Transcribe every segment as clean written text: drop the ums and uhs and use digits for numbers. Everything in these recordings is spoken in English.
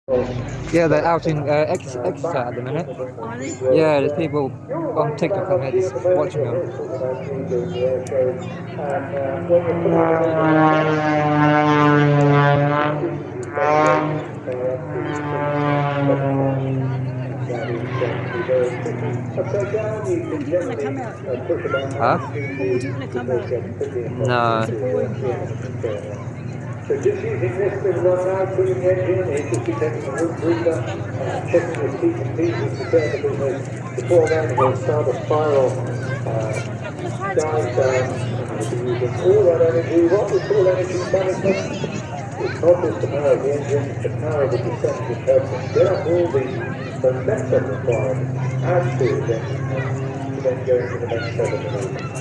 Yeah, they're out in Exeter at the minute. Are they? Yeah, there's people on TikTok at the minute just watching them. What do you want to come out in? Huh? What would you want to come out in? No. It's a boring part. So just using this bit right now, putting the engine, it's just taking the root breather, checking your T's and P's to prepare the business. Before then, he'll start a spiral dive down, and we'll be using all that energy. What we call energy management, it's not just the power of the engine, it's the power of the descent in person. Get up all the momentum required, add to it then, to then go into the next set of maneuvers.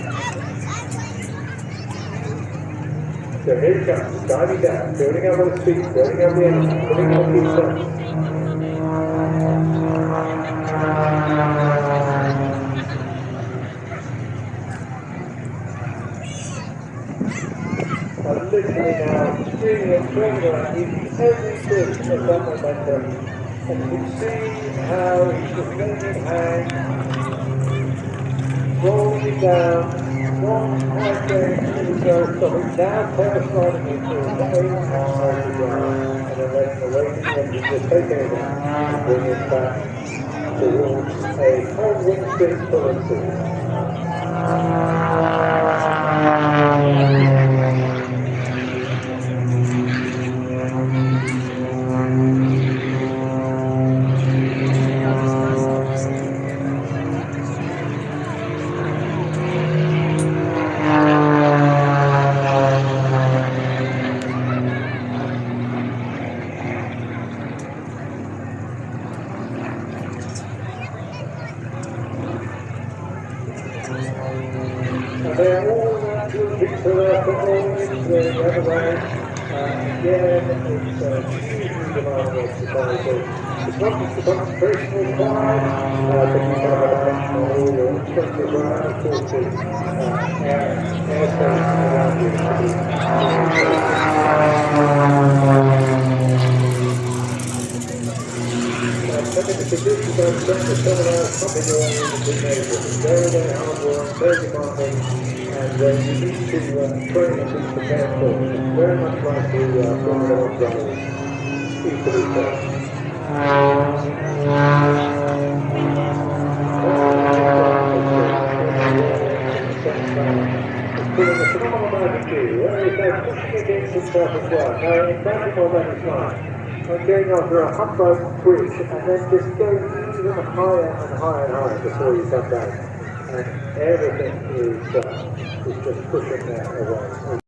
So here it comes, diving down, building up on the speed, building up the energy, putting on the descent. I'm literally now steering it, turning around, using every bit of that momentum. And you can see how he's just letting it hang, rolling it down, not quite going to the go, stopping, now tail sliding into a very hard motor down, and then letting the weight of the engine just take over and bring it back towards a hard wing spin full and full. They're all looking to their performance the other way. Again, it's hugely demanding exercises. It's not just the concentration required, but you can have attention on all your instructors around, of course, the airspace around you to be the conditions are set to turn something you want to be major. It's very, very hard work, very demanding, and you need to train and be prepared for it. It's very much like the Formula 1 drivers, equally so. It's pulling a phenomenal amount of G, whereas they're pushing against himself as well. Now, in fact, while that is fine. I'm going over a hump bridge and then just go even higher and higher and higher before you come down. And everything is just pushing that away.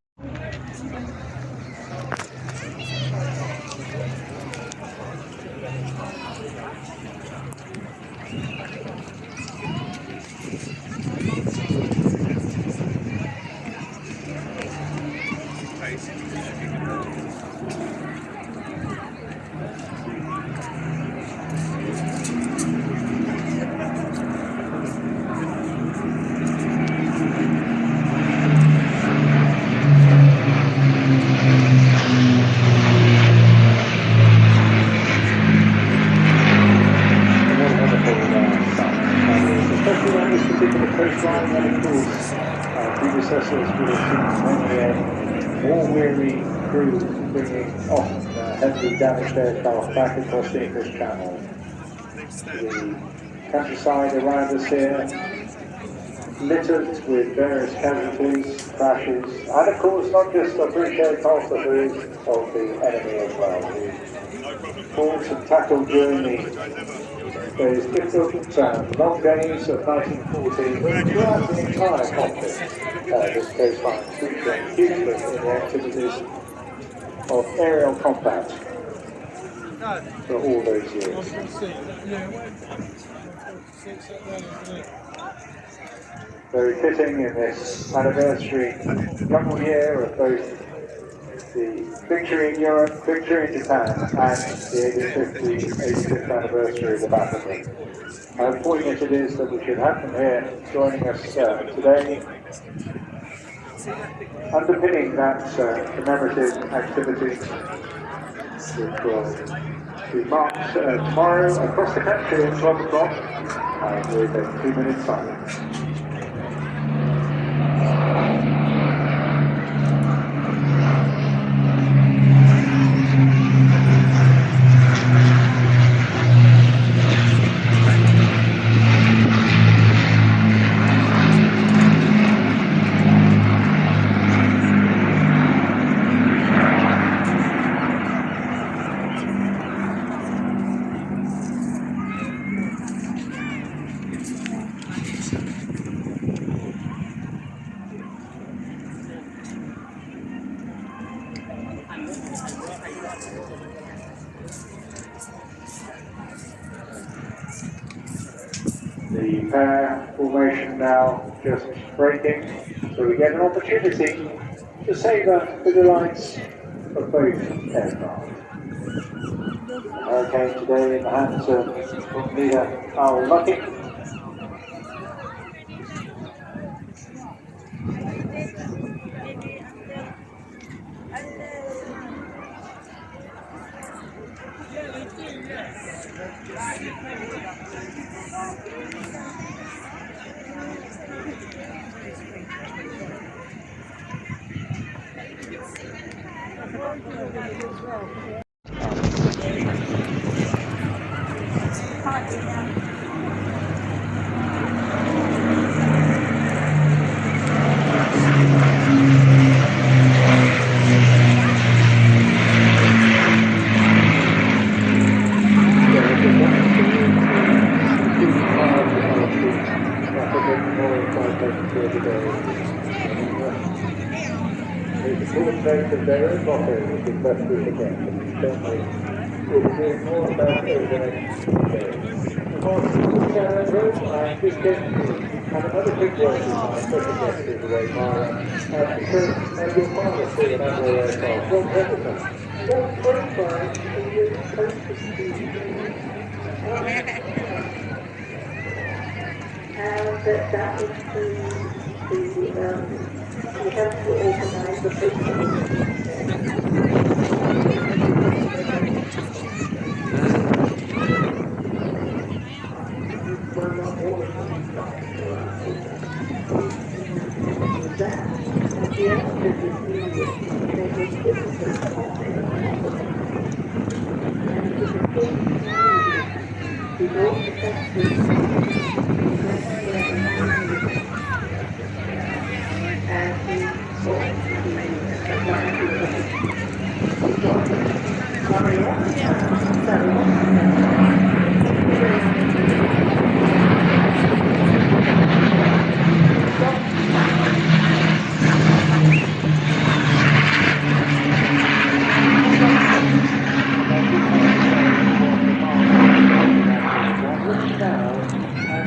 Predecessors would have seen many more weary crews bringing often heavily damaged aircraft back across the English Channel. The countryside around us here littered with various casualties, crashes, and of course not just the British aircraft, but there is of the enemy as well, who fought and tackled during those difficult long days of 1914, but throughout the entire conflict. This coastline featuring hugely in the activities of aerial combat for all those years. Very fitting in this anniversary double year of both the victory in Europe, victory in Japan, and the 85th anniversary of the battle. How fortunate it is that we should have them here joining us today, underpinning that commemorative activity, which will to march tomorrow across the country at 12 o'clock with a 2-minute silence. The pair formation now just breaking, so we get an opportunity to savour the delights of both aircraft. Hurricane today in the hands of leader Al Lucky. Of their own motto, which is best do it again, certainly we'll be doing more about it over the next few days. Of course, this game and another big word is my special guest here today, Mara, because your father flew an Admiral aircraft, John Henderson. John, 25, and you're close to that is we have to organize the picture.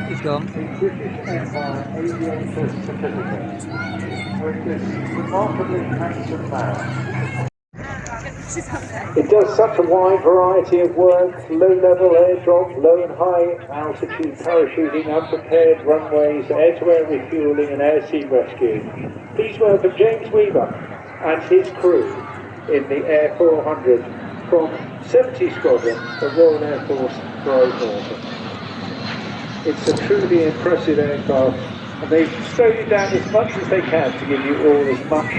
He's gone. The British Empire Aviator Certificate with this remarkably handsome man. It does such a wide variety of work: low-level airdrop, low and high altitude parachuting, unprepared runways, air-to-air refueling and air-sea rescue. Please welcome James Weaver and his crew in the Air 400 from 70 Squadron, the Royal Air Force, Great Northern. It's a truly impressive aircraft, and they've slowed it down as much as they can to give you all as much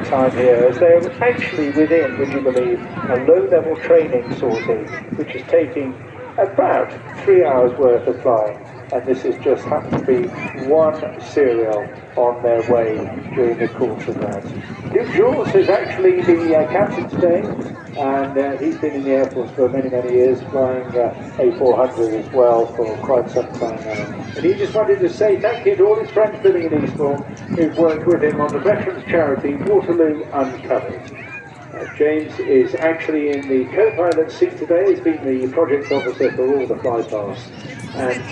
time here, as they are actually within, would you believe, a low-level training sortie, which is taking about 3 hours worth of flying, and this has just happened to be one serial on their way during the course of that. Luke Jules is actually the captain today, and he's been in the Air Force for many, many years, flying A400 as well for quite some time now. And he just wanted to say thank you to all his friends living in Eastbourne who've worked with him on the Veterans Charity Waterloo Uncovered. James is actually in the co-pilot seat today. He's been the project officer for all the flypasts. And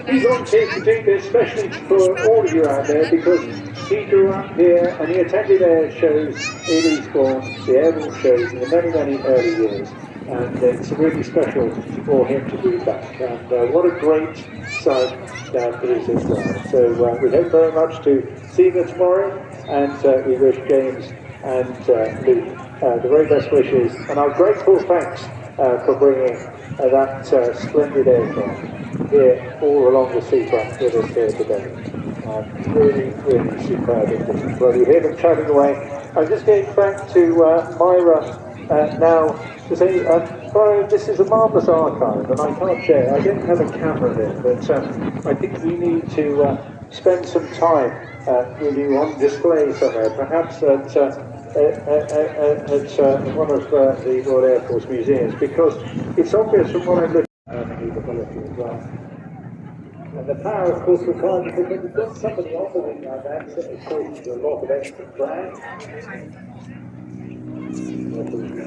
he volunteered to do this especially for all of you out there, because he grew up here and he attended air shows in Eastbourne, the airborne shows in the many, many early years. And it's really special for him to be back. And what a great sight that is as well. So we hope very much to see you tomorrow, and we wish James and Luke the very best wishes, and our grateful thanks for bringing that splendid aircraft here all along the seafront with us here today. Really, really superb indeed. Well, you hear them chatting away. I'm just getting back to Myra now to say, Brian, this is a marvellous archive, and I can't share. I don't have a camera there, but I think we need to spend some time with you on display somewhere, perhaps at one of the Royal Air Force museums, because it's obvious from what I'm looking at capability as well. And the power, of course, required because when you've got somebody on the wing like that, it causes a lot of extra drag.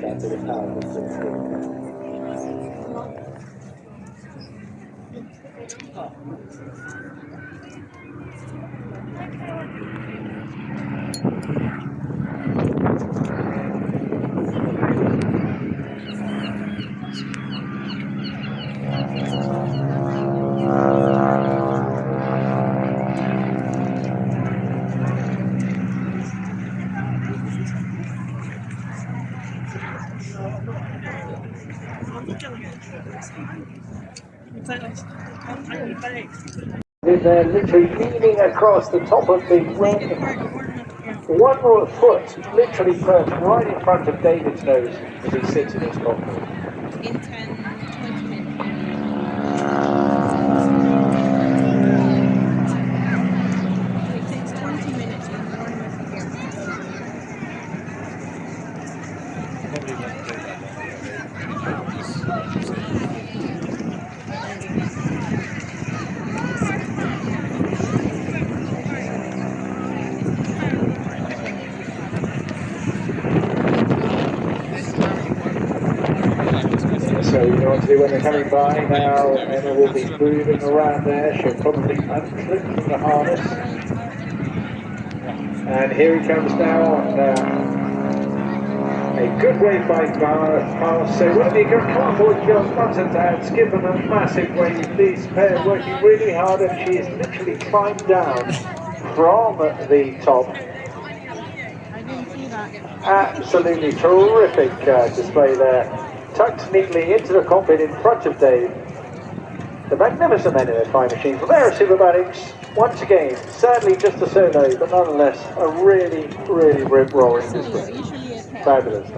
That's the power of the They're literally leaning across the top of the wing. One more foot literally perched right in front of David's nose as he sits in his cockpit. In 10, 20 minutes. It takes 20 minutes in one of the So you know what to do when they're coming by now. Emma will be moving around there. She'll probably unclip from the harness. And here he comes now on a good wave by pass. So wherever you go, come on board, girls, mums and dads, give them a massive wave. These pair working really hard, and she is literally climbed down from the top. I didn't see that. Absolutely terrific display there. Tucked neatly into the cockpit in front of Dave. The magnificent men in their flying machine from Air Superbatics. Once again, sadly just a solo, but nonetheless a really, really rip-roaring display. Fabulous.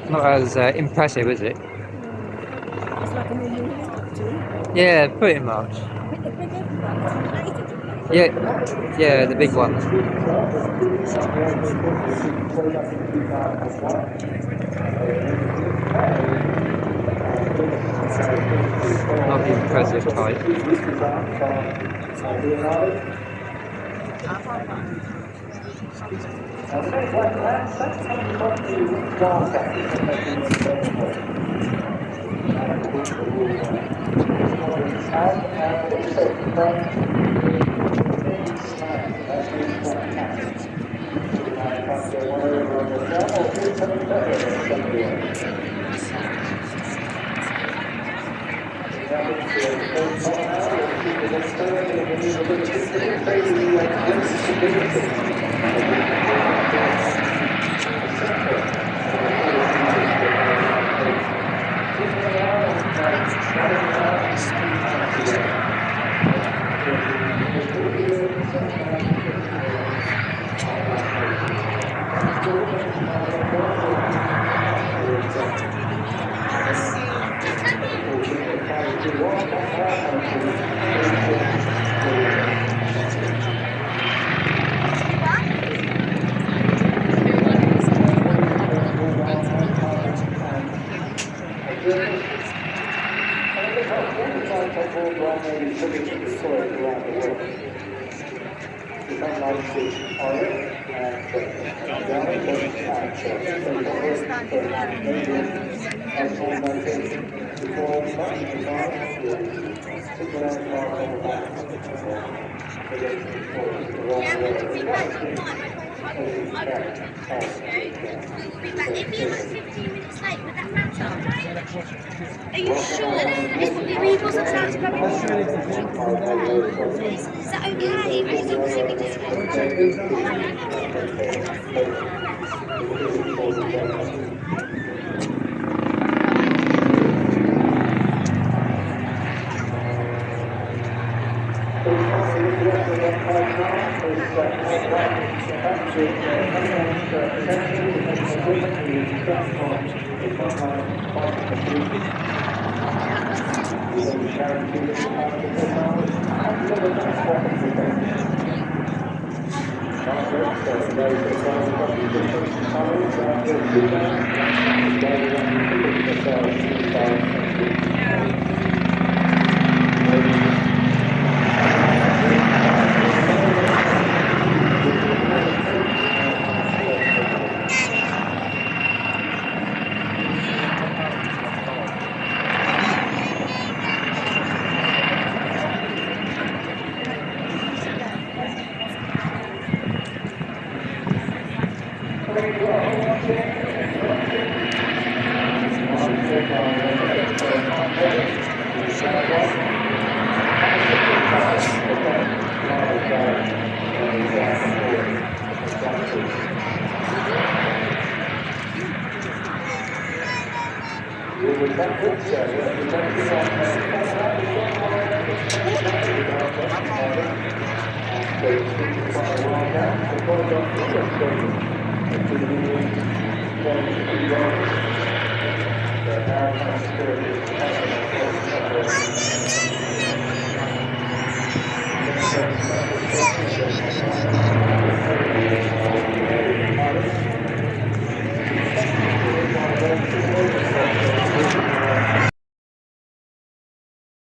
Not as impressive, is it? It's like a normal helicopter. Yeah, pretty much. The bigger one. Yeah, the big one. Not the impressive type. Yeah, we could be back on time. We'll be back. If you're like 15 minutes late, would that matter? Are you sure? He wasn't allowed to come in. Is that okay? Because obviously we just